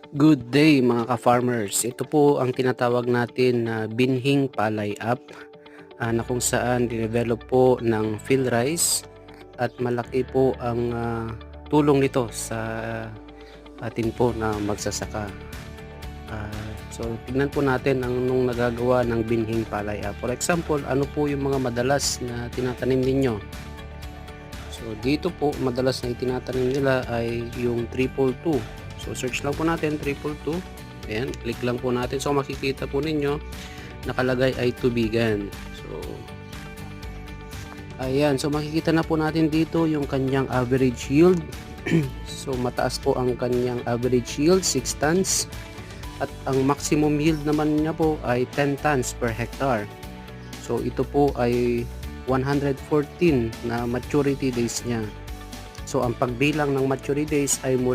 Good day mga ka-farmers. Ito po ang tinatawag natin na binhing palay app na kung saan dinevelop po ng PhilRice at malaki po ang tulong nito sa atin po na magsasaka. So tignan po natin ang nung nagagawa ng binhing palay app. For example, ano po yung mga madalas na tinatanim ninyo? So dito po madalas na itinatanim nila ay yung 222. So search lang po natin 222. Ayan, click lang po natin. So makikita po ninyo nakalagay ay tubigan. So ayan, so makikita na po natin dito yung kanyang average yield. So mataas po ang kanyang average yield, 6 tons. At ang maximum yield naman niya po ay 10 tons per hectare. So ito po ay 114 na maturity days niya. So ang pagbilang ng maturity days ay mula